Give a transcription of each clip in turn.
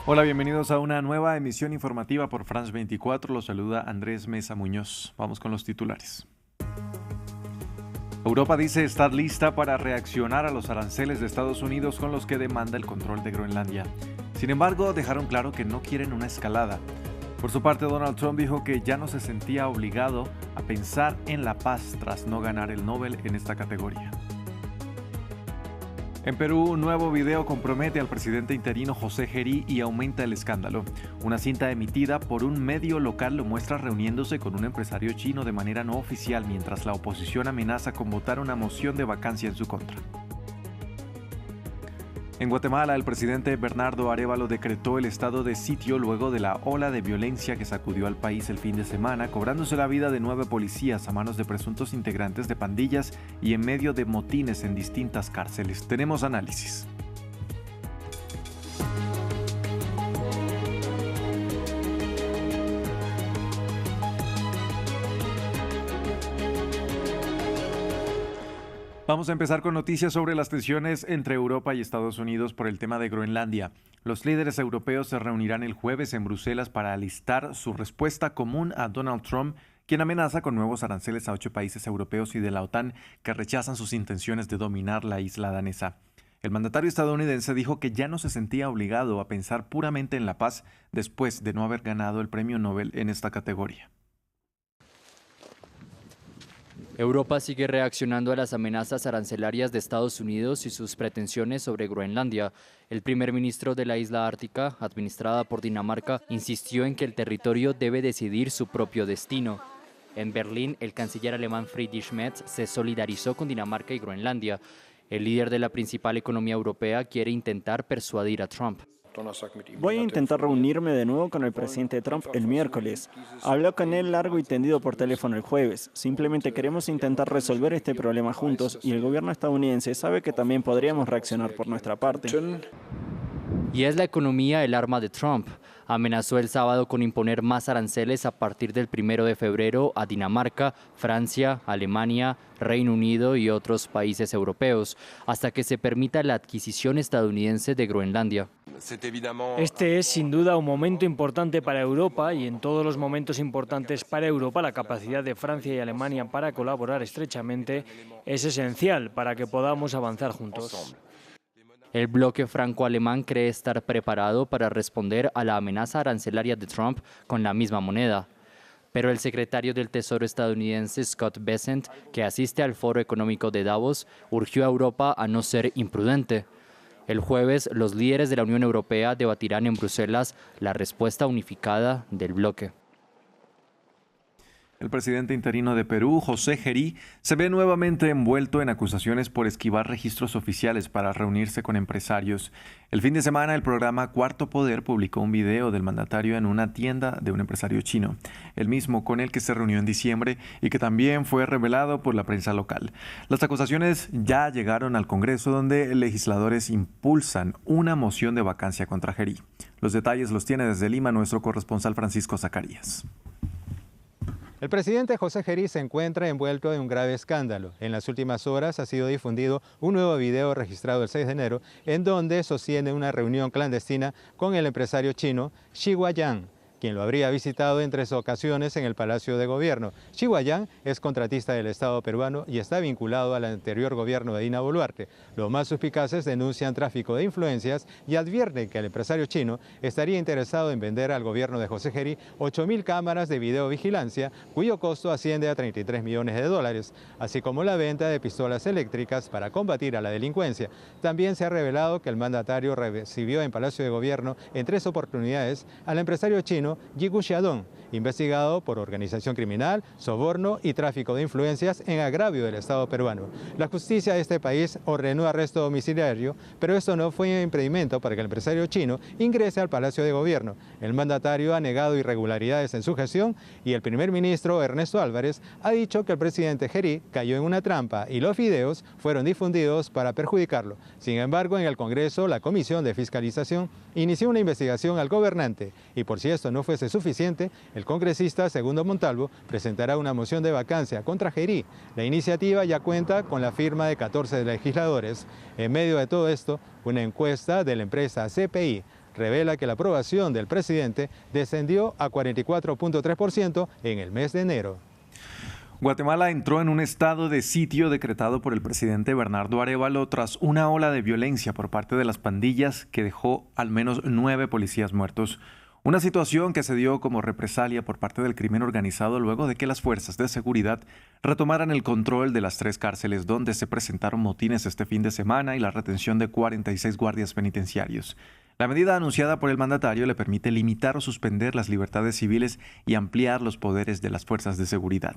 Hola, bienvenidos a una nueva emisión informativa por France 24. Los saluda Andrés Mesa Muñoz. Vamos con los titulares. Europa dice estar lista para reaccionar a los aranceles de Estados Unidos con los que demanda el control de Groenlandia. Sin embargo, dejaron claro que no quieren una escalada. Por su parte, Donald Trump dijo que ya no se sentía obligado a pensar en la paz tras no ganar el Nobel en esta categoría. En Perú, un nuevo video compromete al presidente interino José Gerí y aumenta el escándalo. Una cinta emitida por un medio local lo muestra reuniéndose con un empresario chino de manera no oficial mientras la oposición amenaza con votar una moción de vacancia en su contra. En Guatemala, el presidente Bernardo Arévalo decretó el estado de sitio luego de la ola de violencia que sacudió al país el fin de semana, cobrándose la vida de 9 policías a manos de presuntos integrantes de pandillas y en medio de motines en distintas cárceles. Tenemos análisis. Vamos a empezar con noticias sobre las tensiones entre Europa y Estados Unidos por el tema de Groenlandia. Los líderes europeos se reunirán el jueves en Bruselas para alistar su respuesta común a Donald Trump, quien amenaza con nuevos aranceles a 8 países europeos y de la OTAN que rechazan sus intenciones de dominar la isla danesa. El mandatario estadounidense dijo que ya no se sentía obligado a pensar puramente en la paz después de no haber ganado el premio Nobel en esta categoría. Europa sigue reaccionando a las amenazas arancelarias de Estados Unidos y sus pretensiones sobre Groenlandia. El primer ministro de la isla ártica, administrada por Dinamarca, insistió en que el territorio debe decidir su propio destino. En Berlín, el canciller alemán Friedrich Merz se solidarizó con Dinamarca y Groenlandia. El líder de la principal economía europea quiere intentar persuadir a Trump. Voy a intentar reunirme de nuevo con el presidente Trump el miércoles. Hablé con él largo y tendido por teléfono el jueves. Simplemente queremos intentar resolver este problema juntos y el gobierno estadounidense sabe que también podríamos reaccionar por nuestra parte. Y es la economía el arma de Trump. Amenazó el sábado con imponer más aranceles a partir del 1 de febrero a Dinamarca, Francia, Alemania, Reino Unido y otros países europeos, hasta que se permita la adquisición estadounidense de Groenlandia. Este es sin duda un momento importante para Europa y en todos los momentos importantes para Europa la capacidad de Francia y Alemania para colaborar estrechamente es esencial para que podamos avanzar juntos. El bloque franco-alemán cree estar preparado para responder a la amenaza arancelaria de Trump con la misma moneda. Pero el secretario del Tesoro estadounidense Scott Bessent, que asiste al Foro Económico de Davos, urgió a Europa a no ser imprudente. El jueves, los líderes de la Unión Europea debatirán en Bruselas la respuesta unificada del bloque. El presidente interino de Perú, José Gerí, se ve nuevamente envuelto en acusaciones por esquivar registros oficiales para reunirse con empresarios. El fin de semana, el programa Cuarto Poder publicó un video del mandatario en una tienda de un empresario chino, el mismo con el que se reunió en diciembre y que también fue revelado por la prensa local. Las acusaciones ya llegaron al Congreso, donde legisladores impulsan una moción de vacancia contra Gerí. Los detalles los tiene desde Lima nuestro corresponsal Francisco Zacarías. El presidente José Gerí se encuentra envuelto en un grave escándalo. En las últimas horas ha sido difundido un nuevo video registrado el 6 de enero en donde sostiene una reunión clandestina con el empresario chino Xi Guoyang, quien lo habría visitado en 3 ocasiones en el Palacio de Gobierno. Xi Guoyang es contratista del Estado peruano y está vinculado al anterior gobierno de Dina Boluarte. Los más suspicaces denuncian tráfico de influencias y advierten que el empresario chino estaría interesado en vender al gobierno de José Gerí 8.000 cámaras de videovigilancia, cuyo costo asciende a $33 millones, así como la venta de pistolas eléctricas para combatir a la delincuencia. También se ha revelado que el mandatario recibió en Palacio de Gobierno en 3 oportunidades al empresario chino Yi Xiaodong, investigado por organización criminal, soborno y tráfico de influencias en agravio del Estado peruano. La justicia de este país ordenó arresto domiciliario, pero esto no fue un impedimento para que el empresario chino ingrese al Palacio de Gobierno. El mandatario ha negado irregularidades en su gestión y el primer ministro Ernesto Álvarez ha dicho que el presidente Gerí cayó en una trampa y los videos fueron difundidos para perjudicarlo. Sin embargo, en el Congreso, la Comisión de Fiscalización inició una investigación al gobernante y por si esto no fuese suficiente, el congresista Segundo Montalvo presentará una moción de vacancia contra Gerí. La iniciativa ya cuenta con la firma de 14 legisladores. En medio de todo esto, una encuesta de la empresa CPI revela que la aprobación del presidente descendió a 44.3% en el mes de enero. Guatemala entró en un estado de sitio decretado por el presidente Bernardo Arévalo tras una ola de violencia por parte de las pandillas que dejó al menos 9 policías muertos. Una situación que se dio como represalia por parte del crimen organizado luego de que las fuerzas de seguridad retomaran el control de las 3 cárceles donde se presentaron motines este fin de semana y la retención de 46 guardias penitenciarios. La medida anunciada por el mandatario le permite limitar o suspender las libertades civiles y ampliar los poderes de las fuerzas de seguridad.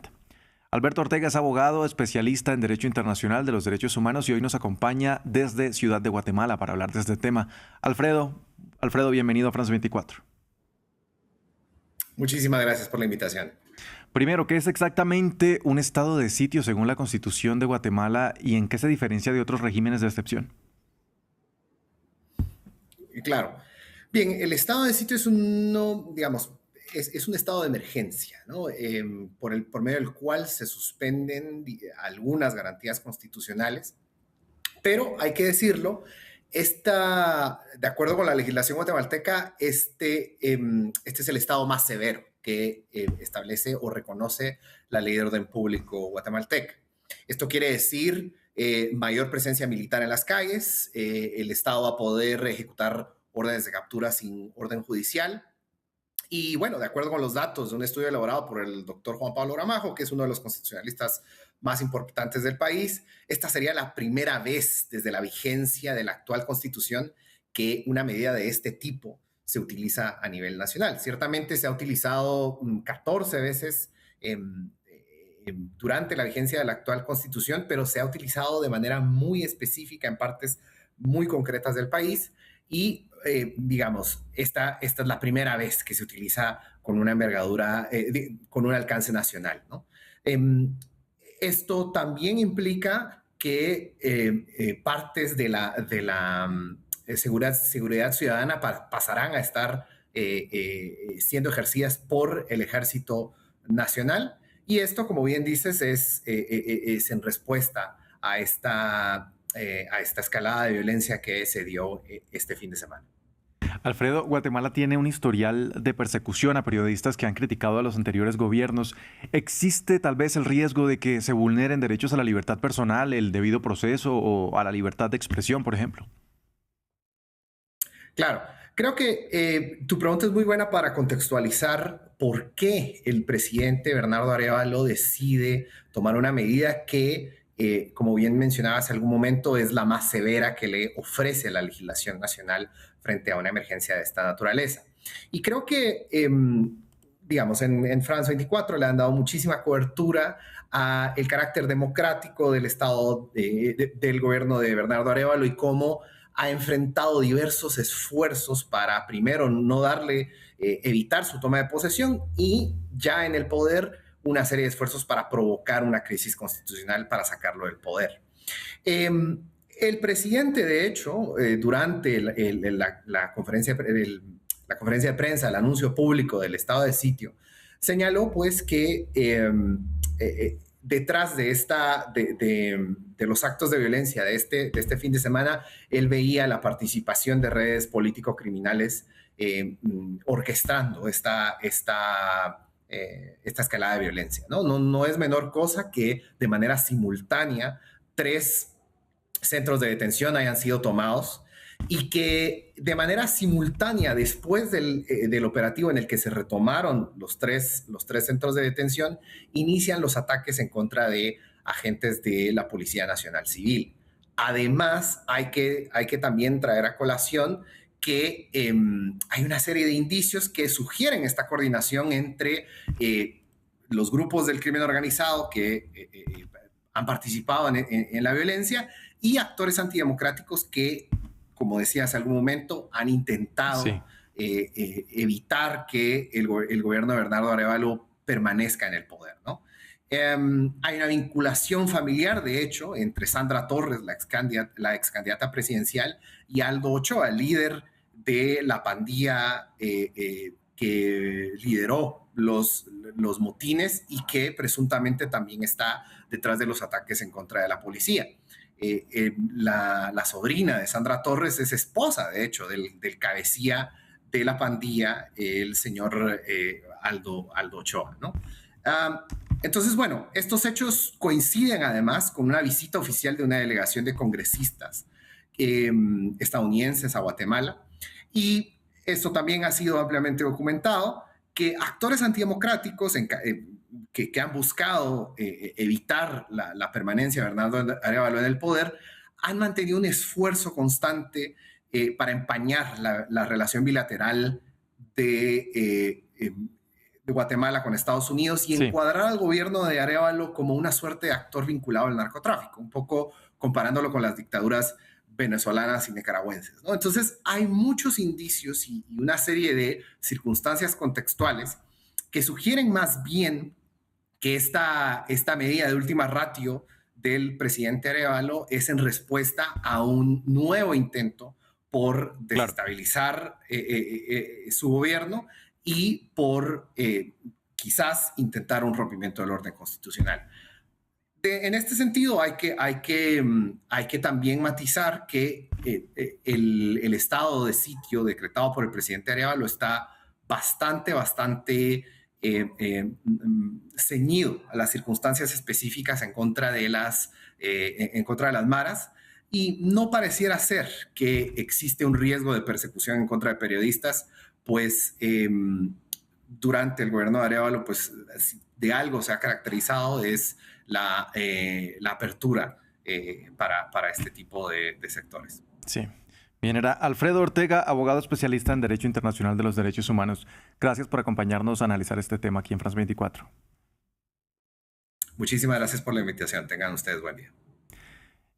Alberto Ortega es abogado, especialista en Derecho Internacional de los Derechos Humanos y hoy nos acompaña desde Ciudad de Guatemala para hablar de este tema. Alfredo, bienvenido a France 24. Muchísimas gracias por la invitación. Primero, ¿qué es exactamente un estado de sitio según la Constitución de Guatemala y en qué se diferencia de otros regímenes de excepción? Claro. Bien, el estado de sitio es un estado de emergencia, ¿no? Por medio del cual se suspenden algunas garantías constitucionales, pero hay que decirlo, de acuerdo con la legislación guatemalteca, este es el estado más severo que establece o reconoce la ley de orden público guatemalteca. Esto quiere decir mayor presencia militar en las calles, el Estado va a poder ejecutar órdenes de captura sin orden judicial. Y bueno, de acuerdo con los datos de un estudio elaborado por el doctor Juan Pablo Gramajo, que es uno de los constitucionalistas más importantes del país, esta sería la primera vez desde la vigencia de la actual Constitución que una medida de este tipo se utiliza a nivel nacional. Ciertamente se ha utilizado 14 veces durante la vigencia de la actual Constitución, pero se ha utilizado de manera muy específica en partes muy concretas del país y, esta es la primera vez que se utiliza con una envergadura, con un alcance nacional, ¿no? Esto también implica que partes de la seguridad ciudadana pasarán a estar siendo ejercidas por el Ejército Nacional. Y esto, como bien dices, es en respuesta a esta escalada de violencia que se dio este fin de semana. Alfredo, Guatemala tiene un historial de persecución a periodistas que han criticado a los anteriores gobiernos. ¿Existe tal vez el riesgo de que se vulneren derechos a la libertad personal, el debido proceso o a la libertad de expresión, por ejemplo? Claro, creo que tu pregunta es muy buena para contextualizar por qué el presidente Bernardo Arévalo decide tomar una medida que, como bien mencionaba hace algún momento, es la más severa que le ofrece la legislación nacional frente a una emergencia de esta naturaleza. Y creo que, en France 24 le han dado muchísima cobertura al carácter democrático del Estado, del gobierno de Bernardo Arévalo y cómo ha enfrentado diversos esfuerzos para, primero, evitar su toma de posesión y ya en el poder, una serie de esfuerzos para provocar una crisis constitucional para sacarlo del poder. El presidente, de hecho, durante la conferencia de prensa, el anuncio público del estado de sitio, señaló pues que detrás de los actos de violencia de este fin de semana, él veía la participación de redes político-criminales orquestando esta escalada de violencia, ¿no? No es menor cosa que de manera simultánea 3 centros de detención hayan sido tomados y que de manera simultánea, después del operativo en el que se retomaron los tres centros de detención, inician los ataques en contra de agentes de la Policía Nacional Civil. Además, hay que también traer a colación que hay una serie de indicios que sugieren esta coordinación entre los grupos del crimen organizado que han participado en la violencia y actores antidemocráticos que, como decía hace algún momento, han intentado evitar que el gobierno de Bernardo Arévalo permanezca en el poder, ¿no? Hay una vinculación familiar, de hecho, entre Sandra Torres, la ex candidata presidencial, y Aldo Ochoa, el líder de la pandilla que lideró los motines y que presuntamente también está detrás de los ataques en contra de la policía. la sobrina de Sandra Torres es esposa, de hecho, del cabecilla de la pandilla, el señor Aldo Ochoa, ¿no? Entonces, bueno, estos hechos coinciden además con una visita oficial de una delegación de congresistas estadounidenses a Guatemala, y esto también ha sido ampliamente documentado, que actores antidemocráticos que han buscado evitar la permanencia de Bernardo Arévalo en el poder han mantenido un esfuerzo constante para empañar la relación bilateral de Guatemala con Estados Unidos y encuadrar al gobierno de Arévalo como una suerte de actor vinculado al narcotráfico, un poco comparándolo con las dictaduras venezolanas y nicaragüenses, ¿no? Entonces hay muchos indicios y una serie de circunstancias contextuales que sugieren más bien que esta medida de última ratio del presidente Arévalo es en respuesta a un nuevo intento por desestabilizar su gobierno y por quizás intentar un rompimiento del orden constitucional. En este sentido, hay que también matizar que el estado de sitio decretado por el presidente Arévalo está bastante ceñido a las circunstancias específicas en contra de las maras, y no pareciera ser que existe un riesgo de persecución en contra de periodistas, pues durante el gobierno de Arévalo, pues de algo se ha caracterizado es la apertura para este tipo de sectores. Sí. Bien, era Alfredo Ortega, abogado especialista en Derecho Internacional de los Derechos Humanos. Gracias por acompañarnos a analizar este tema aquí en France 24. Muchísimas gracias por la invitación. Tengan ustedes buen día.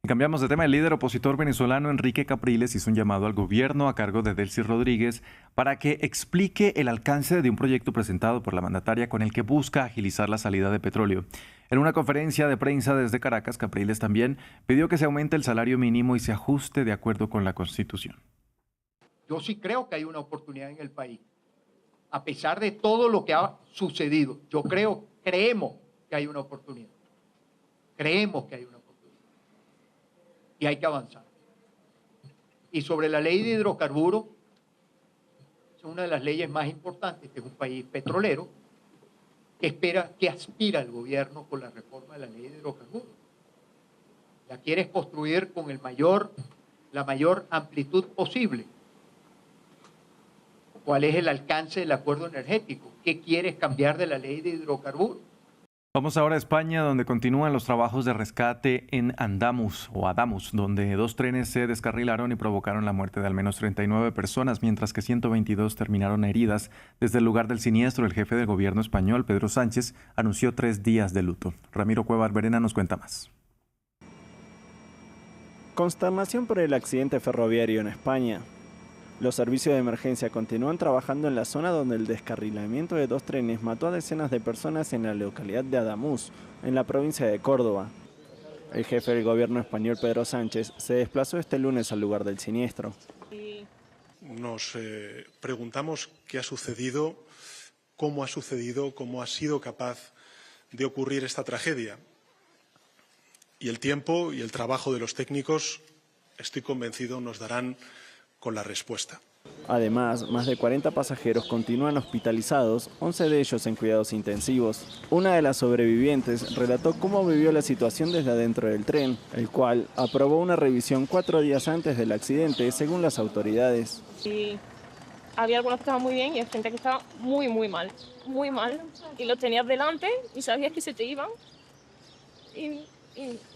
Cambiamos de tema. El líder opositor venezolano Enrique Capriles hizo un llamado al gobierno a cargo de Delcy Rodríguez para que explique el alcance de un proyecto presentado por la mandataria con el que busca agilizar la salida de petróleo. En una conferencia de prensa desde Caracas, Capriles también pidió que se aumente el salario mínimo y se ajuste de acuerdo con la Constitución. Yo sí creo que hay una oportunidad en el país. A pesar de todo lo que ha sucedido, creemos que hay una oportunidad. Creemos que hay una oportunidad. Y hay que avanzar. Y sobre la ley de hidrocarburos, es una de las leyes más importantes, que es un país petrolero, que aspira el gobierno con la reforma de la ley de hidrocarburos. La quieres construir con la mayor amplitud posible. ¿Cuál es el alcance del acuerdo energético? ¿Qué quieres cambiar de la ley de hidrocarburos? Vamos ahora a España, donde continúan los trabajos de rescate en Adamus, donde 2 trenes se descarrilaron y provocaron la muerte de al menos 39 personas, mientras que 122 terminaron heridas. Desde el lugar del siniestro, el jefe del gobierno español, Pedro Sánchez, anunció 3 días de luto. Ramiro Cueva Alberena nos cuenta más. Consternación por el accidente ferroviario en España. Los servicios de emergencia continúan trabajando en la zona donde el descarrilamiento de 2 trenes mató a decenas de personas en la localidad de Adamuz, en la provincia de Córdoba. El jefe del gobierno español, Pedro Sánchez, se desplazó este lunes al lugar del siniestro. Nos preguntamos qué ha sucedido, cómo ha sido capaz de ocurrir esta tragedia. Y el tiempo y el trabajo de los técnicos, estoy convencido, nos darán con la respuesta. Además, más de 40 pasajeros continúan hospitalizados, 11 de ellos en cuidados intensivos. Una de las sobrevivientes relató cómo vivió la situación desde adentro del tren, el cual aprobó una revisión 4 días antes del accidente, según las autoridades. Y había algunos que estaban muy bien y hay gente que estaba muy mal. Y los tenías delante y sabías que se te iban y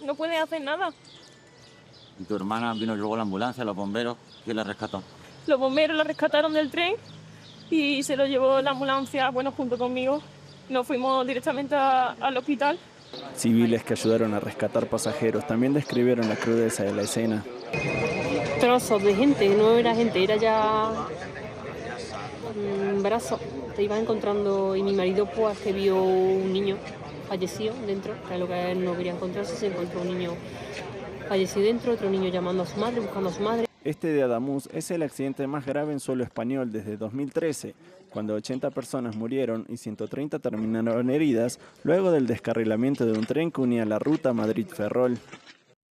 no puedes hacer nada. ¿Y tu hermana vino luego la ambulancia, los bomberos? ¿Quién la rescató? Los bomberos la rescataron del tren y se lo llevó la ambulancia, junto conmigo. Nos fuimos directamente al hospital. Civiles que ayudaron a rescatar pasajeros también describieron la crudeza de la escena. Trozos de gente, no era gente, era ya brazos. Te ibas encontrando y mi marido pues que vio un niño fallecido dentro, que es lo que él no quería encontrarse, se encontró un niño fallecido dentro, otro niño llamando a su madre, buscando a su madre. Este de Adamuz es el accidente más grave en suelo español desde 2013, cuando 80 personas murieron y 130 terminaron heridas luego del descarrilamiento de un tren que unía la ruta Madrid-Ferrol.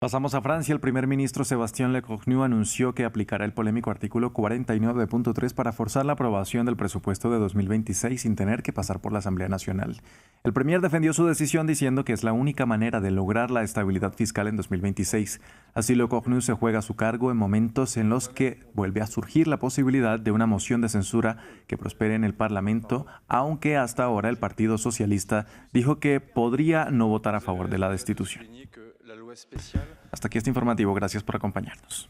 Pasamos a Francia. El primer ministro Sébastien Lecornu anunció que aplicará el polémico artículo 49.3 para forzar la aprobación del presupuesto de 2026 sin tener que pasar por la Asamblea Nacional. El premier defendió su decisión diciendo que es la única manera de lograr la estabilidad fiscal en 2026. Así, Lecornu se juega su cargo en momentos en los que vuelve a surgir la posibilidad de una moción de censura que prospere en el Parlamento, aunque hasta ahora el Partido Socialista dijo que podría no votar a favor de la destitución. Hasta aquí este informativo. Gracias por acompañarnos.